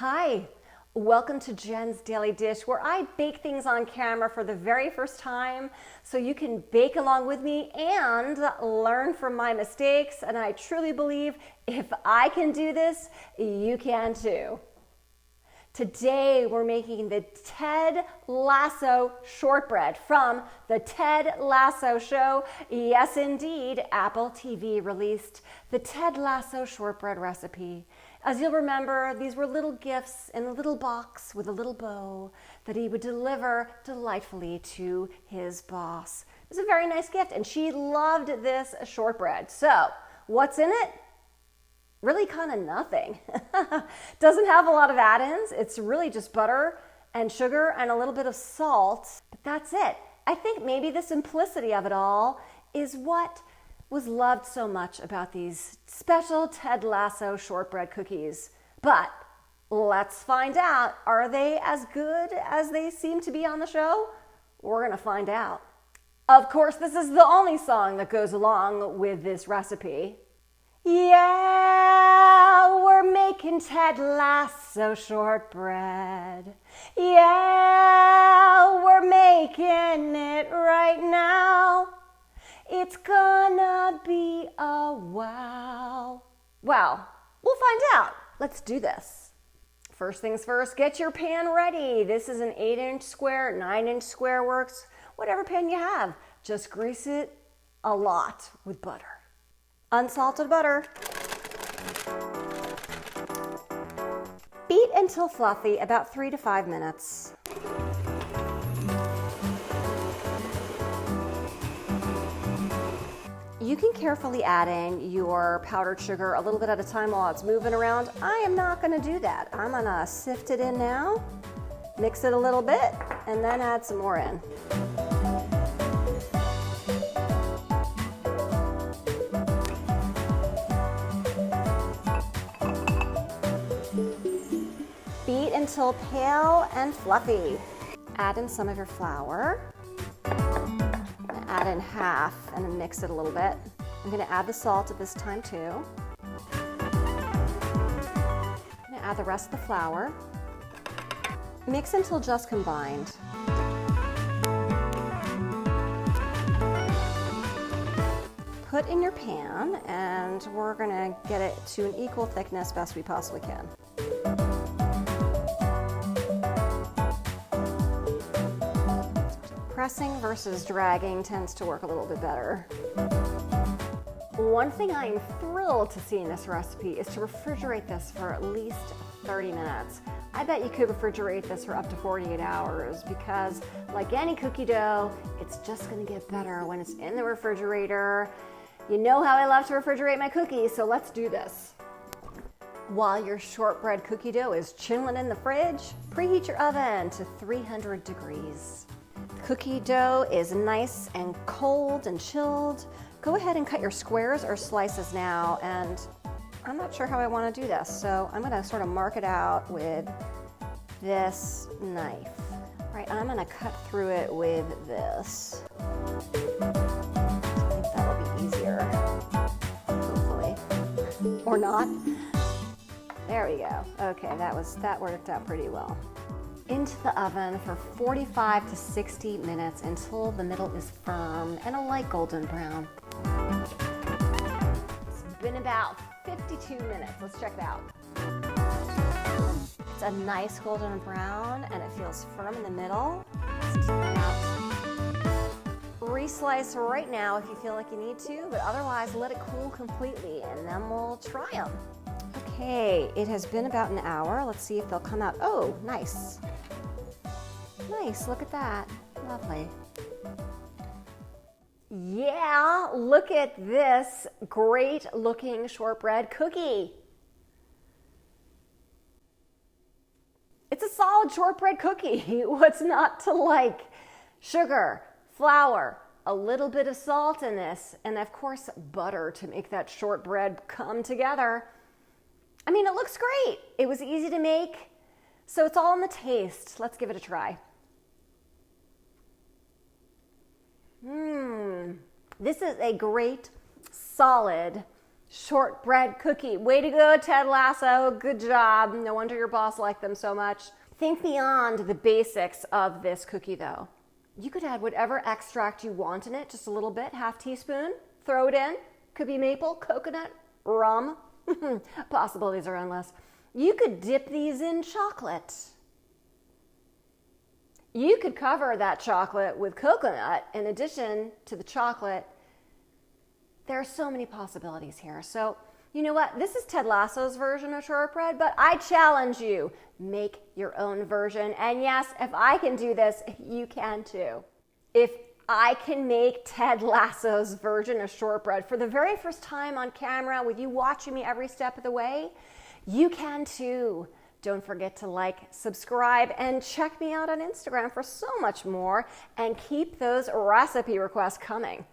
Hi, welcome to Jen's Daily Dish, where I bake things on camera for the very first time so you can bake along with me and learn from my mistakes. And I truly believe if I can do this, you can too. Today we're making the Ted Lasso Shortbread from the Ted Lasso Show. Yes, indeed, Apple TV released the Ted Lasso Shortbread recipe. As you'll remember, these were little gifts in a little box with a little bow that he would deliver delightfully to his boss. It was a very nice gift, and she loved this shortbread. So, what's in it? Really kind of nothing. Doesn't have a lot of add-ins. It's really just butter and sugar and a little bit of salt, but that's it. I think maybe the simplicity of it all is what was loved so much about these special Ted Lasso shortbread cookies. But let's find out, are they as good as they seem to be on the show? We're gonna find out. Of course, this is the only song that goes along with this recipe. Yeah, we're making Ted Lasso shortbread. Yeah, we're making it right now. It's gonna be a wow. Well, we'll find out. Let's do this. First things first, get your pan ready. This is an 8-inch square, 9-inch square works, whatever pan you have. Just grease it a lot with butter. Unsalted butter. Beat until fluffy, about 3 to 5 minutes. You can carefully add in your powdered sugar a little bit at a time while it's moving around. I am not gonna do that. I'm gonna sift it in now, mix it a little bit, and then add some more in. Beat until pale and fluffy. Add in some of your flour. Add in half and then mix it a little bit. I'm going to add the salt at this time too. I'm going to add the rest of the flour. Mix until just combined. Put in your pan, and we're going to get it to an equal thickness best we possibly can. Pressing versus dragging tends to work a little bit better. One thing I'm thrilled to see in this recipe is to refrigerate this for at least 30 minutes. I bet you could refrigerate this for up to 48 hours because, like any cookie dough, it's just gonna get better when it's in the refrigerator. You know how I love to refrigerate my cookies, so let's do this. While your shortbread cookie dough is chilling in the fridge, preheat your oven to 300 degrees. Cookie dough is nice and cold and chilled. Go ahead and cut your squares or slices now, and I'm not sure how I want to do this, so I'm going to sort of mark it out with this knife. All right, I'm going to cut through it with this. I think that'll be easier, hopefully. Or not. There we go. Okay, that worked out pretty well. Into the oven for 45 to 60 minutes until the middle is firm and a light golden brown. It's been about 52 minutes. Let's check it out. It's a nice golden brown and it feels firm in the middle. Let's take it out. Reslice right now if you feel like you need to, but otherwise let it cool completely and then we'll try them. Okay, it has been about an hour. Let's see if they'll come out. Oh, nice. Nice, look at that. Lovely. Yeah, look at this great looking shortbread cookie. It's a solid shortbread cookie. What's not to like? Sugar, flour, a little bit of salt in this, and of course butter to make that shortbread come together. I mean, it looks great. It was easy to make, so it's all in the taste. Let's give it a try. This is a great, solid shortbread cookie. Way to go, Ted Lasso. Good job. No wonder your boss liked them so much. Think beyond the basics of this cookie though. You could add whatever extract you want in it, just a little bit, half teaspoon, throw it in. Could be maple, coconut, rum. Possibilities are endless. You could dip these in chocolate. You could cover that chocolate with coconut in addition to the chocolate. There are so many possibilities here. So, you know what? This is Ted Lasso's version of shortbread, but I challenge you, make your own version. And yes, if I can do this, you can too. If I can make Ted Lasso's version of shortbread for the very first time on camera with you watching me every step of the way, you can too. Don't forget to like, subscribe, and check me out on Instagram for so much more. And keep those recipe requests coming.